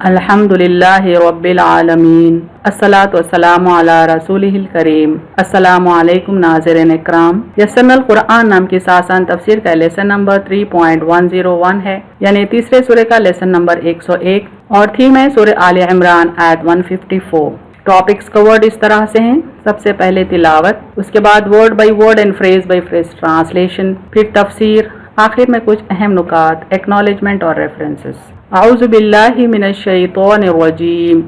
अल्हम्दुलिल्लाहि रब्बिल आलमीन अस्सलातु वस्सलामु अला रसूलिहिल करीम। अस्सलामु अलैकुम नाज़रीन इकराम। यस्सरनल कुरान नाम की आसान तफसीर का लेसन नंबर 3.101 है, यानी तीसरे सूरे का लेसन नंबर 101 और थीम है सूरह आले इमरान आयत 154। टॉपिक्स कवर्ड इस तरह से हैं। सबसे पहले तिलावत, उसके बाद word by word and phrase by phrase translation, फिर तफसीर, आखिर में कुछ अहम नुकात, एक्नॉलेजमेंट और रेफरेंसेस। औज़ु बिल्लाहि मिनश शैतानिर रजीम,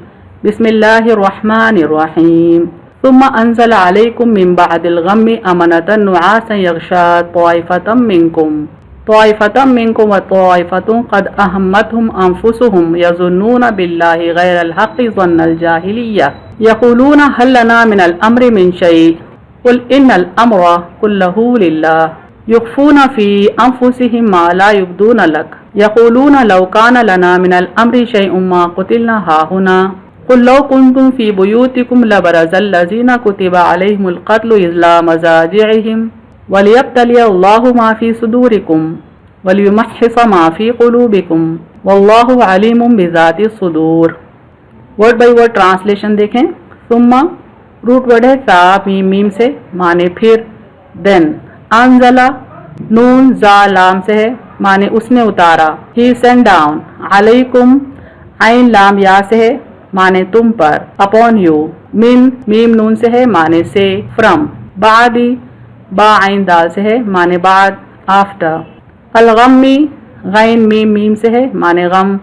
बिस्मिल्लाहिर रहमानिर रहीम। सुम्मा अंज़ला अलैकुम मिन बअदिल गम्मि अमनतन नुआसन यग़शा ताइफतम मिनकुम व ताइफतुन क़द अहम्मतहुम अनफुसुहुम यज़ुन्नूना बिल्लाहि गैरल हक़्क़ि ज़न्नल जाहिलिय्या यक़ूलूना हल लना मिनल अम्रि मिन शै क़ुल इन्नल अम्रा कुल्लहु लिल्लाह युख़्फ़ूना फ़ी अन्फुसिहिम मा ला युब्दूना लक यक़ूलूना लौ काना लना मिनल अम्रि शैउन मा क़ुतिलना हाहुना क़ुल लौ कुन्तुम फ़ी बुयूतिकुम लबरज़ल लज़ीना कुतिबा अलैहिमुल क़त्लु इला मज़ाजिअहिम वलियब्तलियल्लाहु मा फ़ी सुदूरिकुम वलियुमह्हिस मा फ़ी क़ुलूबिकुम वल्लाहु अलीमुम बिज़ातिस सुदूर। वर्ड बाई वर्ड ट्रांसलेशन देखें। सुम्मा रूट वर्ड है सा मीम मीम से, माने फिर। देन अंज़ला नून जा लाम से है, माने उसने उतारा। ही सेंड डाउन। अलैकुम आइन लाम या से है, माने तुम पर, अपॉन यू। मिन मीम नून से है, माने से, फ्रॉम। बादी बा आइन दाल से है, माने बाद, आफ्टर। अलगम्मी गैन मीम मीम से है, माने गम,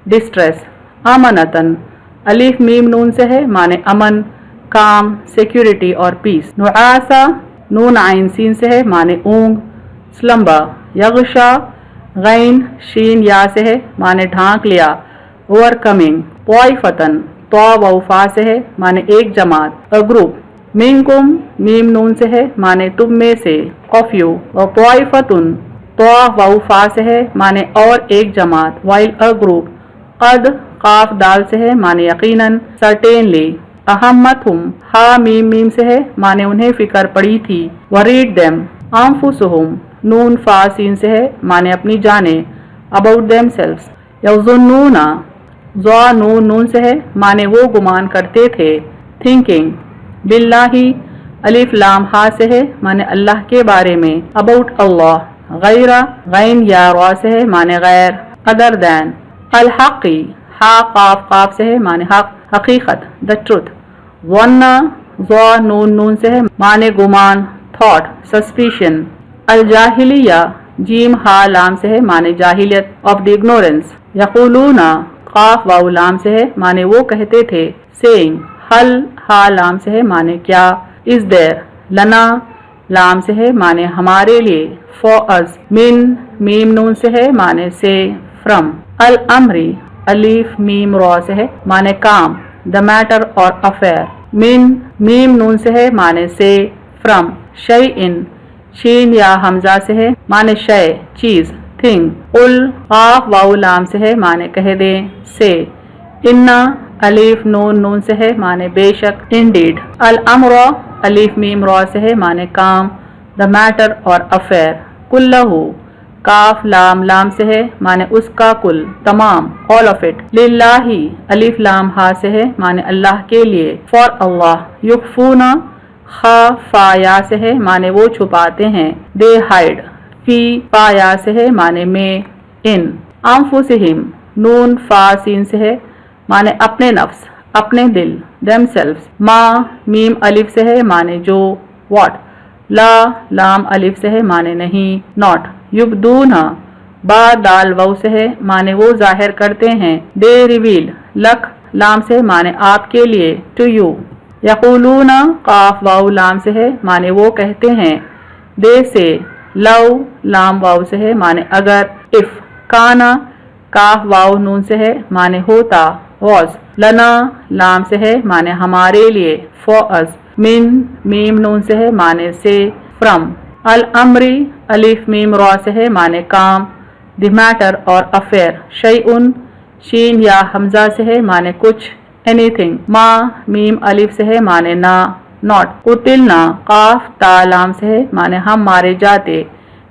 डिस्ट्रेस। अमनतन अलिफ मीम नून से है, माने अमन, काम, सिक्योरिटी और पीस। नुआसा नून आइन सीन से है, माने ऊंग, स्लम्बर। यग़शा गैन शीन या से है, माने ढांक लिया, ओवरकमिंग। ताइफतन तो वफा से है, माने एक जमात, अ ग्रुप। मिनकुम मीम नून से है, माने तुम में से, ऑफ यू। और ताइफतुन तो वफा से है, माने और एक जमात, वाइल अ ग्रुप। कद काफ दाल से है, माने यकीनन, सर्टेनली। अहम्मतहुम हा मीम मीम से है, माने उन्हें फिक्र पड़ी थी। वरीड देम अनफुसुहुम नून फा सीन से है, माने अपनी जाने, अबाउट देम सेल्व्स। यज़ुन्नूना ज़ा नून नून से है, माने वो गुमान करते थे, थिंकिंग। बिल्लाही अलिफ लाम हा से है, माने अल्लाह के बारे में, अबाउट अल्लाह। गैरा गैन या रा से है, माने गैर, अदर दैन। अल हक़ी हा काफ काफ से है, माने हक, हकीकत, द ट्रुथ। वन्ना ज़ा नून नून से है, माने गुमान, थॉट, सस्पिशन। अल जाहिलिया जीम हा लाम से है, माने जाहिलियत, ऑफ द इग्नोरेंस। यक़ूलूना काफ वाउ लाम से है, माने वो कहते थे, सेइंग। हल हा लाम से है, माने क्या, इज देयर। लना लाम से है, माने हमारे लिए, फॉर अस। मिन मीम नून से है, माने से, फ्रॉम। अल अम्री अलीफ मीम रा से है, माने काम, द मैटर और अफेयर। मिन मीम नून से है, माने से, फ्रॉम। शैइन शीन या हमजा से है, माने शय, चीज, थिंग। उल काफ वाउ लाम से है, माने कह दे, से। इन्ना अलीफ नून नून से है, माने बेशक, इंडीड। अल अम्रा अलीफ मीम रा से है, माने काम, द मैटर और अफेयर। कुल्लहु काफ लाम लाम से है, माने उसका कुल, तमाम, ऑल ऑफ इट। लिल्लाही अलिफ लाम हा से है, माने अल्लाह के लिए, फॉर अल्लाह। युख्फूना खा फा या से है, माने वो छुपाते हैं, दे हाइड। फी पा या से है, माने में, इन। अनफुसिहिम नून फा सीन से है, माने अपने नफ्स, अपने दिल, देमसेल्व्स। मा मीम अलिफ से है, माने जो, व्हाट। ला लाम अलिफ से है, माने नहीं, नॉट। युब्दूना बा दाल वाउ से है, माने वो जाहिर करते हैं, दे रिवील। लक लाम से, माने आपके लिए, टू यू। यक़ूलूना काफ वाउ लाम से है, माने वो कहते हैं, दे से। लव लाम वाउ से है, माने अगर, इफ। काना काफ वाउ नून से है, माने होता, वॉज। लना लाम से है, माने हमारे लिए, फॉर अस। मिन मीम नून से है, माने से, फ्रॉम। अल अम्री अलिफ मीम रा से है, माने काम, द मैटर और अफेयर। शैउन शीन या हमजा से है, माने कुछ, एनीथिंग। मा मीम अलिफ से है, माने ना, नॉट। कुतिलना काफ ता लाम से है, माने हम मारे जाते,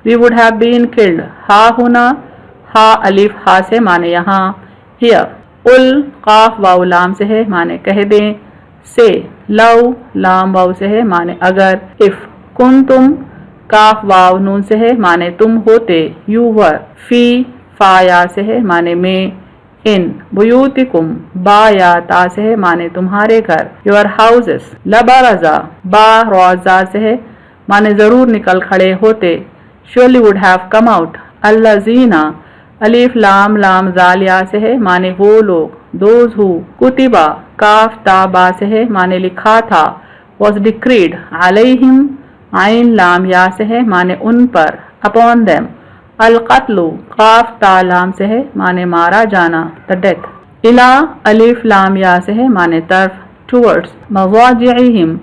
we would have been killed. हा हुना हा अलिफ हा से, माने यहाँ, हियर। قل قاف واو لام سے ہے معنی کہہ دیں، سے لو لام واو سے ہے معنی اگر، اف کنتم کاف واو نون سے ہے معنی تم ہوتے، یو ور، فی فا یا سے ہے معنی میں، ان بیوتکم با یا تا سے ہے معنی تمہارے گھر، یور ہاؤسز، لبرزا با روزا سے ہے معنی ضرور نکل کھڑے ہوتے، surely would have come out، الذین الف لام لام زال یا سے ہے معنی وہ لوگ، those who کتبہ کاف تا با سے ہے معنی لکھا تھا، was decreed علیہم عین لام یا سے ہے معنی ان پر، upon them، القتل قاف تا لام سے ہے معنی مارا جانا، the death، الا الف لام یا سے ہے معنی طرف، towards، مضاجعہم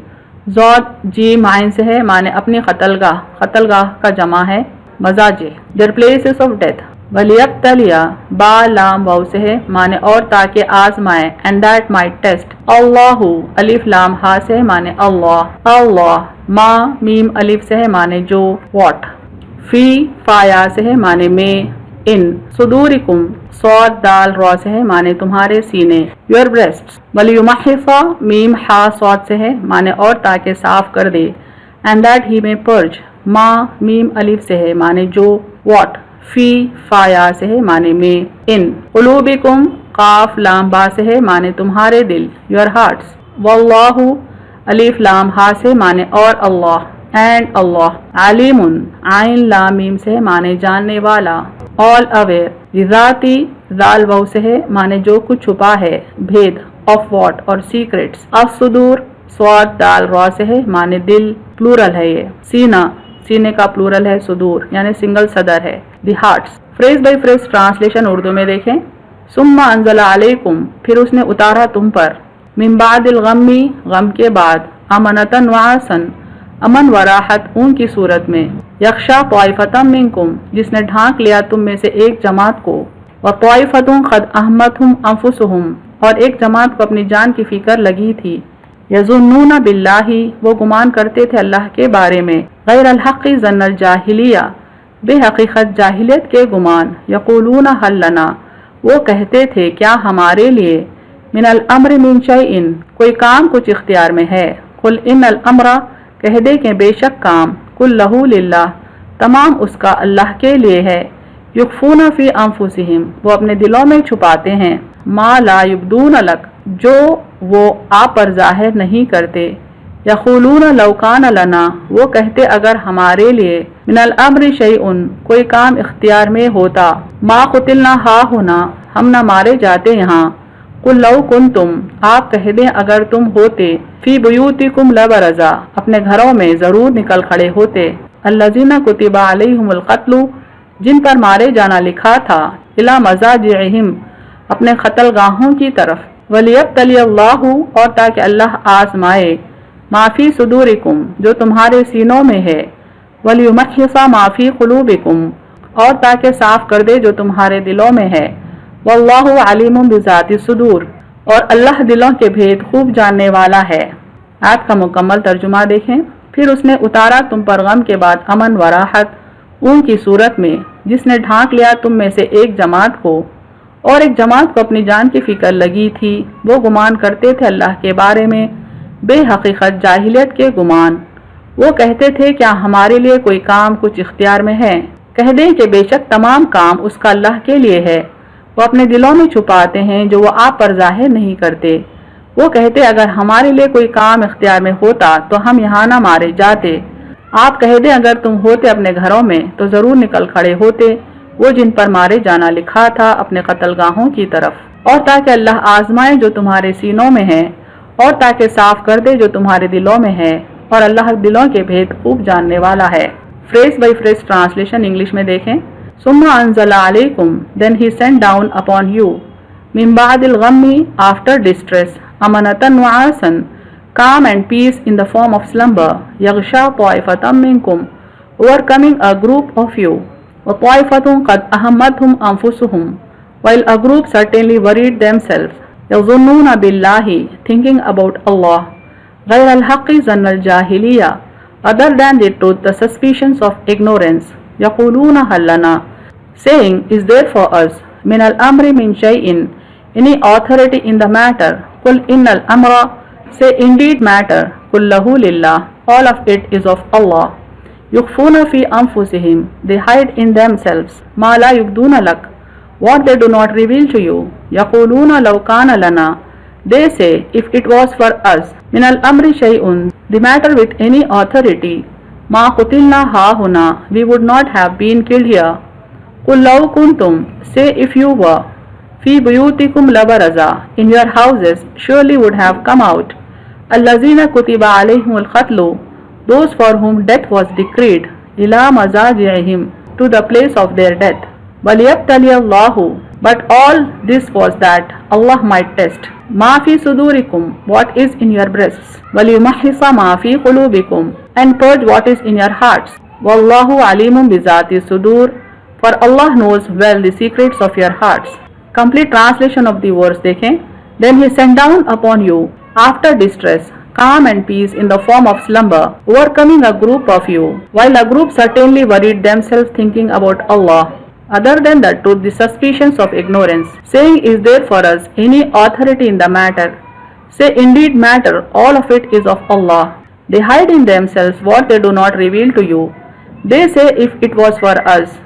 زود جیم عین سے ہے معنی اپنی قتل گاہ کا جمع ہے مزاجع، their places of death، ولیبتلیا با لام واو سے ہے معنی اور تاکہ آزمائے، and that might test، اللہ الف لام ہا سے ہے معنی اللہ، اللہ ما میم الف سے ہے معنی جو، what، فی فا یا سے ہے معنی میں، ان صدورکم صاد دال را سے ہے معنی تمہارے سینے، یور بریسٹس، ولیمحص میم ہا صاد سے ہے معنی اور تاکہ صاف کر دے، اینڈ دیٹ ہی میں پرج ما میم الف سے ہے معنی جو، واٹ، فی فا یا سے ہے معنی میں، ان قلوبکم قاف لام با سے ہے معنی تمہارے دل، یور ہارٹس، واللہ الف لام ہا سے معنی اور اللہ، اینڈ اللہ، علیم عین لام میم سے معنی جاننے والا، all aware، ذاتی ذال واو سے ہے معنی جو کچھ چھپا ہے، بھید، of what اور secrets، الصدور صاد دال را سے ہے معنی دل، پلورل ہے یہ، سینہ سینے کا پلورل ہے، صدور یعنی سنگل صدر ہے، the hearts. Phrase by phrase translation Urdu میں دیکھیں، ثم انزل علیکم پھر اس نے اتارا تم پر، من بعد الغمی غم کے بعد، امنتن وعاسن امن و راحت اون کی صورت میں، یخشا طائفتم منکم جس نے ڈھانک لیا تم میں سے ایک جماعت کو، وطائفتم قد اہمتہم انفسہم اور ایک جماعت کو اپنی جان کی فکر لگی تھی، یظنون باللہ وہ گمان کرتے تھے اللہ کے بارے میں، غیر الحق ظن الجاہلیہ بے حقیقت جاہلیت کے گمان، یقولون حل لنا وہ کہتے تھے کیا ہمارے لیے، من الامر من شیء کوئی کام کچھ اختیار میں ہے، قل ان الامر کہہ دے کہ بے شک کام، کلہ للہ تمام اس کا اللہ کے لیے ہے، یخفون فی انفسہم وہ اپنے دلوں میں چھپاتے ہیں، ما لا یبدون لک جو وہ آپ پر ظاہر نہیں کرتے، یقولون لو کان لنا وہ کہتے اگر ہمارے لیے، من الامر شیء کوئی کام اختیار میں ہوتا، ما قتلنا ہا ہونا ہم نہ مارے جاتے یہاں، قل لو کنتم آپ کہہ دیں اگر تم ہوتے، فی بیوتکم لبرزا اپنے گھروں میں ضرور نکل کھڑے ہوتے، الذین کتب علیہم القتل جن پر مارے جانا لکھا تھا، الی مضاجعہم اپنے قتل گاہوں کی طرف، ولیبتلی اللہ اور تاکہ اللہ آزمائے، ما فی صدورکم جو تمہارے سینوں میں ہے، ولیمحص ما فی قلوبکم اور تاکہ صاف کر دے جو تمہارے دلوں میں ہے، واللہ علیم بذات الصدور اور اللہ دلوں کے بھید خوب جاننے والا ہے۔ آیت کا مکمل ترجمہ دیکھیں، پھر اس نے اتارا تم پر غم کے بعد امن و راحت اون کی صورت میں جس نے ڈھانک لیا تم میں سے ایک جماعت کو، اور ایک جماعت کو اپنی جان کی فکر لگی تھی، وہ گمان کرتے تھے اللہ کے بارے میں بے حقیقت جاہلیت کے گمان، وہ کہتے تھے کیا ہمارے لیے کوئی کام کچھ اختیار میں ہے، کہہ دیں کہ بے شک تمام کام اس کا اللہ کے لیے ہے، وہ اپنے دلوں میں چھپاتے ہیں جو وہ آپ پر ظاہر نہیں کرتے، وہ کہتے اگر ہمارے لیے کوئی کام اختیار میں ہوتا تو ہم یہاں نہ مارے جاتے، آپ کہہ دیں اگر تم ہوتے اپنے گھروں میں تو ضرور نکل کھڑے ہوتے، وہ جن پر مارے جانا لکھا تھا اپنے قتل گاہوں کی طرف، اور تاکہ اللہ آزمائے جو تمہارے سینوں میں ہے، اور تاکہ صاف کر دے جو تمہارے دلوں میں ہے، اور اللہ دلوں کے بھید خوب جاننے والا ہے۔ Phrase by phrase translation English میں دیکھیں، ثم انزل علیکم then he sent down upon you من بعد الغم after distress امنتن وعاسن calm and peace in the form of slumber یغشا طائفتم منکم overcoming a group of you وطائفتم قد اہمتہم انفسہم while a group certainly worried themselves یظنون باللہ thinking about Allah غیر الحق ظن الجاہلیہ other than the truth the suspicions of ignorance یقولون حل لنا saying is there for us من الامر من شیء any authority in the matter, qul innal amra, say indeed matter, kullahu lillah, all of it is of Allah. Yukhfuna fi anfusihim, they hide in themselves, ma la yubduna lak, what they do not reveal to you. Yaquluna law kana lana, they say if it was for us, min al amri shay'un, the matter with any authority, ma qutilna ha huna, we would not have been killed here. Qul law kuntum, say if you were, fi buyutikum labaraza, in your houses surely would have come out, allazina kutiba alayhimul qatlu, those for whom death was decreed, ila mazaji'ihim, to the place of their death. وَلِيَبْتَلِيَ اللَّهُ, but all this was that Allah might test. مَا فِي صُدُورِكُمْ, what is in your breasts. وَلِيُمَحِّصَ مَا فِي قُلُوبِكُمْ, and purge what is in your hearts. وَاللَّهُ عَلِيمٌ بِذَاتِ الصُّدُورِ, for Allah knows well the secrets of your hearts. Complete translation of the verse देखें. Then he sent down upon you, after distress, calm and peace in the form of slumber, overcoming a group of you, while a group certainly worried themselves thinking about Allah. Other than the truth, the suspicions of ignorance, saying, is there for us any authority in the matter? Say, indeed matter, all of it is of Allah. They hide in themselves what they do not reveal to you. They say, if it was for us,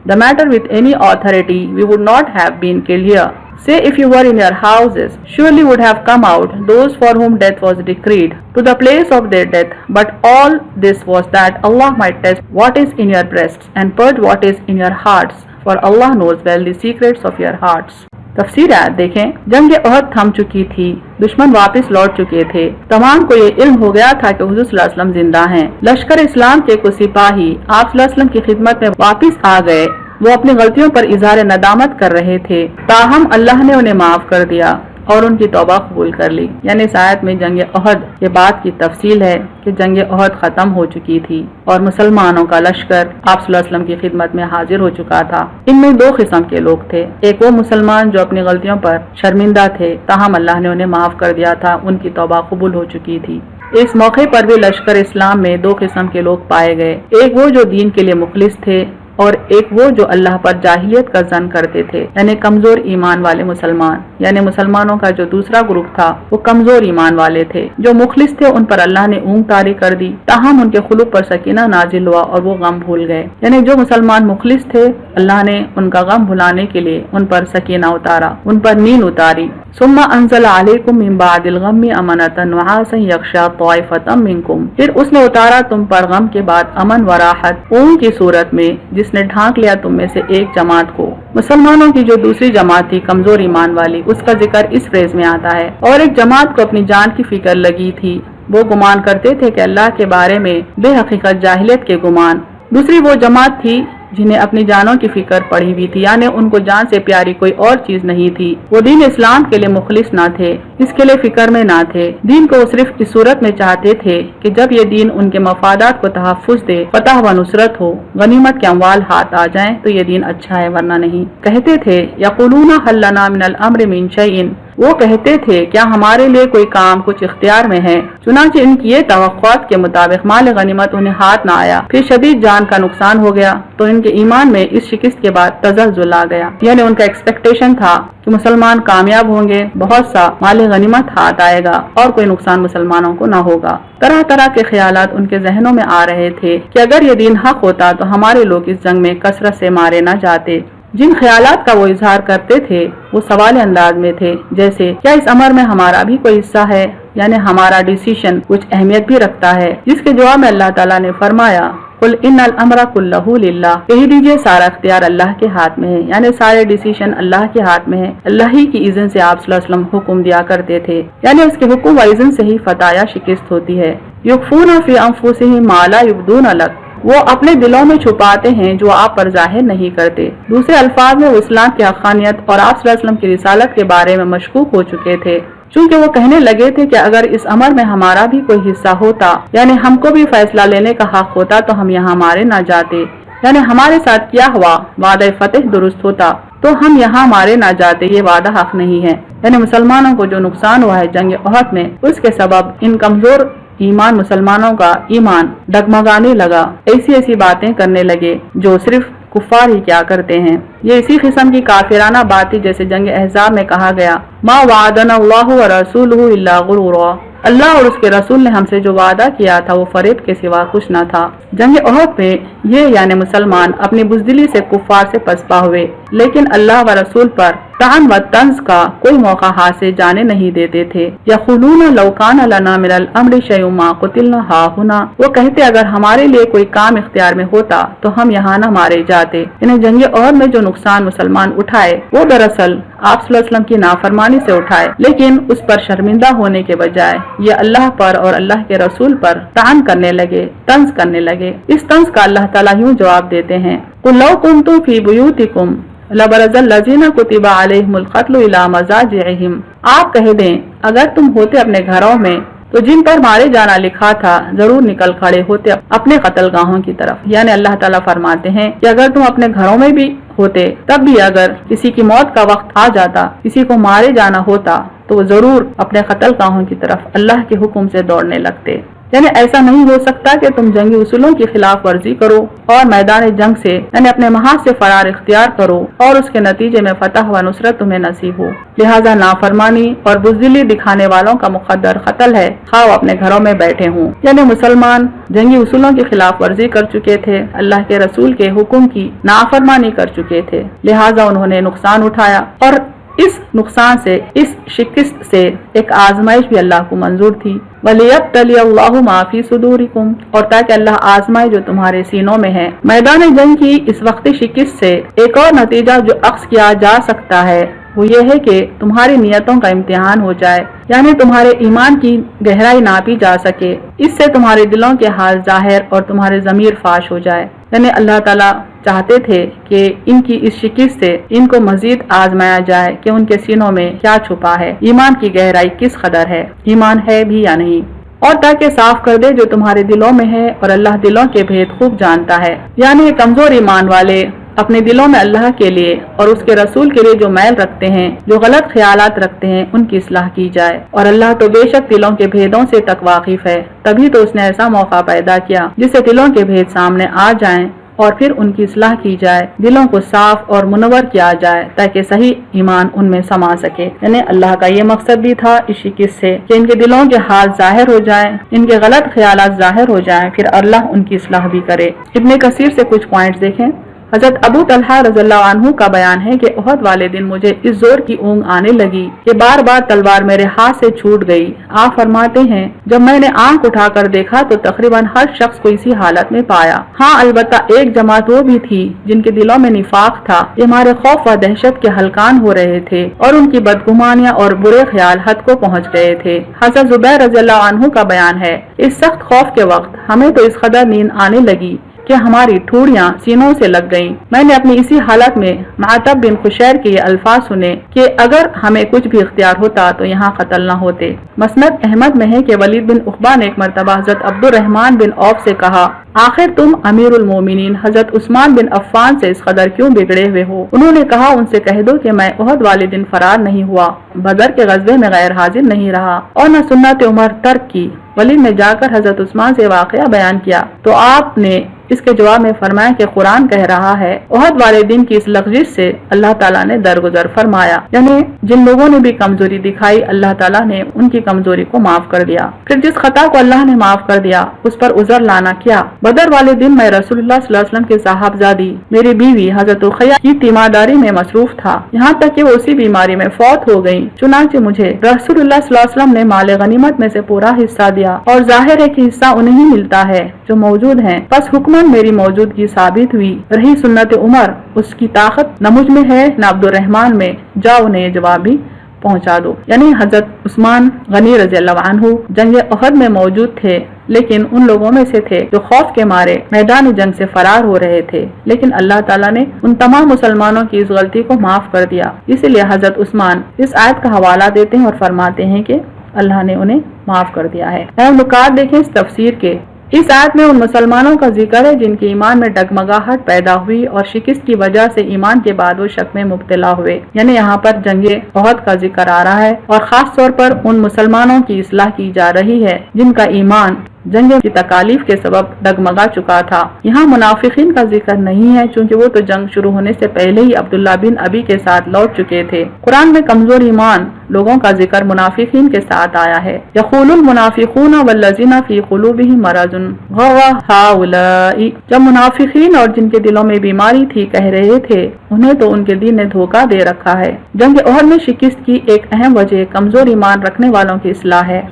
the matter with any authority, we would not have been killed here. Say, if you were in your houses, surely would have come out those for whom death was decreed, to the place of their death. But all this was that Allah might test what is in your breasts, and purge what is in your hearts, for Allah knows well the secrets of your hearts. तफसीर आयत देखें. जंग उहद थम चुकी थी, दुश्मन वापस लौट चुके थे, तमाम को ये इल्म हो गया था कि हुजूर सल्लल्लाहु अलैहि वसल्लम जिंदा हैं. लश्कर इस्लाम के कुछ सिपाही आप सल्लल्लाहु अलैहि वसल्लम की खिदमत में वापस आ गए. वो अपनी गलतियों पर इजहार नदामत कर रहे थे, ताहम अल्लाह ने उन्हें माफ कर दिया और उनकी तौबा कबूल कर ली. यानी इस आयत में जंग उहद के बाद की तफसील है कि जंग उहद खत्म हो चुकी थी और मुसलमानों का लश्कर आप सल्लल्लाहु अलैहि वसल्लम की खिदमत में हाजिर हो चुका था. इनमें दो किस्म के लोग थे. एक वो मुसलमान जो अपनी गलतियों पर शर्मिंदा थे, ताहम अल्लाह ने उन्हें माफ कर दिया था, उनकी तौबा कबूल हो चुकी थी. इस मौके पर भी लश्कर इस्लाम में दो किस्म के लोग पाए गए. एक वो जो दीन के लिए मुखलिस थे और एक वो जो अल्लाह पर जाहिलियत का जन करते थे, यानी कमजोर ईमान वाले मुसलमान. यानी मुसलमानों का जो दूसरा ग्रुप था वो कमजोर ईमान वाले थे. जो मुखलिस थे उन पर अल्लाह ने ऊँग तारी कर दी, ताहम उनके खुलूब पर सकीना नाजिल हुआ और वो गम भूल गए. यानी जो मुसलमान मुखलिस थे, अल्लाह ने उनका गम भुलाने के लिए उन पर सकीना उतारा, उन पर नींद उतारी. सुम्मा अंज़ल अलैकुम मिन बादिल गम्मि अमनतन व आसन यख्शा ताइफतम मिनकुम, फिर उसने उतारा तुम पर गम के बाद अमन व राहत ऊँग की सूरत में, जिसने ढांक लिया तुम में से एक जमात को. मुसलमानों की जो दूसरी जमात थी कमजोर ईमान वाली, उसका जिक्र इस फ्रेज में आता है. और एक जमात को अपनी जान की फिक्र लगी थी, वो गुमान करते थे कि अल्लाह के बारे में बेहकीकत जाहिलियत के गुमान. दूसरी वो जमात थी जिन्हें अपनी जानों की फिक्र पड़ी हुई थी, यानी उनको जान से प्यारी कोई और चीज नहीं थी. वो दीन इस्लाम के लिए मुखलिस ना थे, इसके लिए फिक्र में ना थे. दीन को वो सिर्फ इस सूरत में चाहते थे कि जब ये दीन उनके मफादात को तहफ़्फ़ुज़ दे, फतह व नुसरत हो, गनीमत के अमवाल हाथ आ जाएं तो ये दीन अच्छा है, वरना नहीं. कहते थे यक़ूलूना हल लना मिनल अम्रि मिन शैइन, वो कहते थे क्या हमारे लिए कोई काम कुछ इख्तियार में है. चुनांचे इनकी ये तवक्कुआत के मुताबिक माल गनीमत उन्हें हाथ न आया, फिर शदीद जान का नुकसान हो गया, तो इनके ईमान में इस शिकस्त के बाद तज़ल्ज़ुल आ गया. यानी उनका एक्सपेक्टेशन था कि मुसलमान कामयाब होंगे, बहुत सा माल गनीमत हाथ आएगा और कोई नुकसान मुसलमानों को न होगा. तरह तरह के ख्यालात उनके जहनों में आ रहे थे कि अगर ये दीन हक होता तो हमारे लोग इस जंग में कसरत से मारे न जाते. जिन ख्यालात का वो इजहार करते थे वो सवाल अंदाज में थे, जैसे क्या इस अमर में हमारा भी कोई हिस्सा है, यानी हमारा डिसीजन कुछ अहमियत भी रखता है. जिसके जवाब में अल्लाह ताला ने फरमाया कुल इन्नल अम्रा कुल्लहु लिल्लाह, कह दीजिए सारा इख्तियार अल्लाह के हाथ में है, यानी सारे डिसीजन अल्लाह के हाथ में है. अल्लाह ही की इज़्न से आप सल्लल्लाहु अलैहि वसल्लम हुक्म दिया करते थे, यानी उसके हुक्म व इज़्न से ही फतह या शिकस्त होती है. युख्फूना फी अंफुसिहिम मा ला युब्दूना लक, वो अपने दिलों में छुपाते हैं जो आप पर जाहिर नहीं करते. दूसरे अल्फाज में वो इस्लाम की हक़ानियत और आप सल्लल्लाहु अलैहि वसल्लम की रिसालत के बारे में मशकूक हो चुके थे, चूँकि वो कहने लगे थे कि अगर इस अमर में हमारा भी कोई हिस्सा होता, यानी हमको भी फैसला लेने का हक होता, तो हम यहाँ मारे न जाते. यानी हमारे साथ क्या हुआ, वादा फतेह दुरुस्त होता तो हम यहाँ मारे न जाते, ये वादा हक नहीं है. यानी मुसलमानों को जो नुकसान हुआ है जंग उहद में, उसके सबब इन कमजोर ईमान मुसलमानों का ईमान डगमगाने लगा. ऐसी ऐसी बातें करने लगे जो सिर्फ कुफ्फार ही क्या करते हैं। ये इसी किस्म की काफिराना बात थी जैसे जंग अहज़ाब में कहा गया, मा वादना अल्लाहु व रसूलुहु इल्ला गुरूरा, अल्लाह और उसके रसूल ने हमसे जो वादा किया था वो फरेब के सिवा कुछ न था। जंग उहद में ये यानी मुसलमान अपनी बुज़दिली से कुफ्फार से पसपा हुए, लेकिन अल्लाह व रसूल पर तान व तंज का कोई मौका हाथ से जाने नहीं देते थे। यक़ूलून लौ कान लना मिनल अम्रि शैउम मा क़ुतिलना हाहुना, वो कहते अगर हमारे लिए कोई काम इख्तियार में होता तो हम यहाँ न मारे जाते। इन्हें जंग उहद में जो नुकसान मुसलमान उठाए वो दरअसल आप सल्लल्लाहु अलैहि वसल्लम की नाफरमानी से उठाए, लेकिन उस पर शर्मिंदा होने के बजाय ये अल्लाह पर और अल्लाह के रसूल पर तान करने लगे, तंज करने लगे। इस तंज का अल्लाह ताला यूं जवाब देते हैं, कुल लौ कुंतुम फी बुयूतिकुम लबरज़ल लज़ीना कुतिबा अलैहिमुल क़त्लु इला मज़ाजिहिम, आप कह दें अगर तुम होते अपने घरों में तो जिन पर मारे जाना लिखा था जरूर निकल खड़े होते अपने कत्लगाहों की तरफ। यानी अल्लाह ताला फरमाते हैं कि अगर तुम अपने घरों में भी होते तब भी अगर किसी की मौत का वक्त आ जाता, किसी को मारे जाना होता तो वो जरूर अपने कत्लगाहों की तरफ अल्लाह के हुक्म से दौड़ने लगते। यानी ऐसा नहीं हो सकता कि तुम जंगी उसूलों की खिलाफ वर्जी करो और मैदान जंग से यानी अपने महाज से फरार इख्तियार करो और उसके नतीजे में फतह व नुसरत तुम्हें नसीब हो। लिहाजा नाफरमानी और बुज़दिली दिखाने वालों का मुक़द्दर क़त्ल है, खा वो अपने घरों में बैठे हों। यानी मुसलमान जंगी उसूलों की खिलाफ वर्जी कर चुके थे, अल्लाह के रसूल के हुक्म की नाफरमानी कर चुके थे, लिहाजा उन्होंने नुकसान उठाया और इस नुकसान से, इस शिकस्त से एक आजमाइश भी अल्लाह को मंजूर थी। वलियब्तली अल्लाहु मा फी सुदूरिकुम, और ताकि अल्लाह आजमाए जो तुम्हारे सीनों में है। मैदान जंग की इस वक्ती शिकस्त से एक और नतीजा जो अक्स किया जा सकता है वो ये है कि तुम्हारी नियतों का इम्तिहान हो जाए, यानी तुम्हारे ईमान की गहराई नापी जा सके। इससे तुम्हारे दिलों के हाल जाहिर और तुम्हारे ज़मीर फाश हो जाए। यानी अल्लाह ताला चाहते थे कि इनकी इस शिकस्त से इनको मजीद आजमाया जाए कि उनके सीनों में क्या छुपा है, ईमान की गहराई किस कदर है, ईमान है भी या नहीं, और ताकि साफ कर दे जो तुम्हारे दिलों में है। और अल्लाह दिलों के भेद खूब जानता है। यानी कमजोर ईमान वाले अपने दिलों में अल्लाह के लिए और उसके रसूल के लिए जो मैल रखते हैं, जो गलत ख्यालात रखते हैं, उनकी इस्लाह की जाए। और अल्लाह तो बेशक दिलों के भेदों से तक वाकिफ है, तभी तो उसने ऐसा मौका पैदा किया जिससे दिलों के भेद सामने आ जाएं और फिर उनकी इस्लाह की जाए, दिलों को साफ और मुनव्वर किया जाए ताकि सही ईमान उनमें समा सके। यानी अल्लाह का ये मकसद भी था इस शिकस्त से कि इनके दिलों के हाल जाहिर हो जाएं, इनके गलत ख्यालात जाहिर हो जाएं, फिर अल्लाह उनकी इस्लाह भी करे। इब्ने कसीर से कुछ पॉइंट्स देखें। हजरत अबू तलहा रज़ियल्लाहु अन्हु का बयान है कि उहद वाले दिन मुझे इस जोर की ऊँग आने लगी कि बार बार तलवार मेरे हाथ से छूट गई। आप फरमाते हैं जब मैंने आंख उठाकर देखा तो तकरीबन हर शख्स को इसी हालत में पाया। हाँ, अलबत्ता एक जमात वो भी थी जिनके दिलों में निफाक था, ये हमारे खौफ व दहशत के हलकान हो रहे थे और उनकी बदगुमानियाँ और बुरे ख्याल हद को पहुँच गए थे। हजरत जुबैर रज़ियल्लाहु अन्हु का बयान है, इस सख्त खौफ के वक्त हमें तो इस कदर नींद आने लगी कि हमारी ठूड़ियां सीनों से लग गईं। मैंने अपनी इसी हालत में मातब बिन खुशैर के ये अल्फाज सुने कि अगर हमें कुछ भी इख्तियार होता तो यहाँ कत्ल न होते। मसनद अहमद में है कि वलीद बिन उक़बा ने एक मरतबा हजरत अब्दुर्रहमान बिन औफ से कहा, आखिर तुम अमीरुल मोमिनीन हजरत उस्मान बिन अफ़्फ़ान से इस कदर क्यों बिगड़े हुए हो? उन्होंने कहा, उनसे कह दो कि मैं उहद वाले दिन फरार नहीं हुआ, बदर के गज़वे में गैर हाजिर नहीं रहा और न सुन्नत उमर तर्क की। वलीद ने जाकर हजरत उस्मान से वाक़या बयान किया तो आपने इसके जवाब में फरमाया कि कुरान कह रहा है उहद वाले दिन की इस लग़ज़िश से अल्लाह ताला ने दरगुजर फरमाया। यानी जिन लोगों ने भी कमजोरी दिखाई अल्लाह ताला ने उनकी कमजोरी को माफ कर दिया। फिर जिस खता को अल्लाह ने माफ कर दिया उस पर उज़र लाना क्या? बदर वाले दिन मैं रसूलुल्लाह सल्लल्लाहु अलैहि वसल्लम की साहबजादी मेरी बीवी हजरत रुक़ैया की तीमारदारी में मसरूफ था, यहाँ तक कि वो उसी बीमारी में फौत हो गयी। चुनांचे मुझे रसूलुल्लाह सल्लल्लाहु अलैहि वसल्लम ने माले गनीमत में से पूरा हिस्सा दिया और जाहिर है कि हिस्सा उन्हें ही मिलता है जो मौजूद हैं। बस हुक्मन मेरी मौजूदगी साबित हुई। रही सुन्नत उमर, उसकी ताकत न मुझ में है न अब्दुर्रहमान में, जाओ उन्हें ये जवाब भी पहुंचा दो। यानी हजरत उस्मान गनी रज़ियल्लाहु अन्हु जंग उहद में मौजूद थे, लेकिन उन लोगों में से थे जो खौफ के मारे मैदान जंग से फरार हो रहे थे, लेकिन अल्लाह ताला ने उन तमाम मुसलमानों की इस गलती को माफ कर दिया। इसीलिए हजरत उस्मान इस आयत का हवाला देते हैं और फरमाते हैं कि अल्लाह ने उन्हें माफ कर दिया है। अहम नुकात देखें इस तफसीर के। इस आयत में उन मुसलमानों का जिक्र है जिनके ईमान में डगमगाहट पैदा हुई और शिकस्त की वजह से ईमान के बाद वो शक में मुब्तला हुए। यानी यहाँ पर जंगे उहद का जिक्र आ रहा है और खास तौर पर उन मुसलमानों की इस्लाह की जा रही है जिनका ईमान جنگ کی تکالیف کے سبب ڈگمگا چکا تھا۔ یہاں منافقین کا ذکر نہیں ہے چونکہ وہ تو جنگ شروع ہونے سے پہلے ہی عبداللہ بن ابی کے ساتھ لوٹ چکے تھے۔ قرآن میں کمزور ایمان لوگوں کا ذکر منافقین کے ساتھ آیا ہے۔ یقول المنافقون والذین فی قلوبہم مرض غر ہؤلاء، جب منافقین اور جن کے دلوں میں بیماری تھی کہہ رہے تھے انہیں تو ان کے دین نے دھوکہ دے رکھا ہے۔ جنگ احد میں شکست کی ایک اہم وجہ کمزور ایمان رکھنے والوں کی اصلاح ہے۔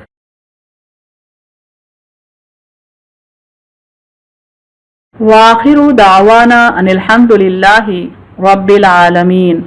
وآخر دعوانا ان الحمد للہ رب العالمین۔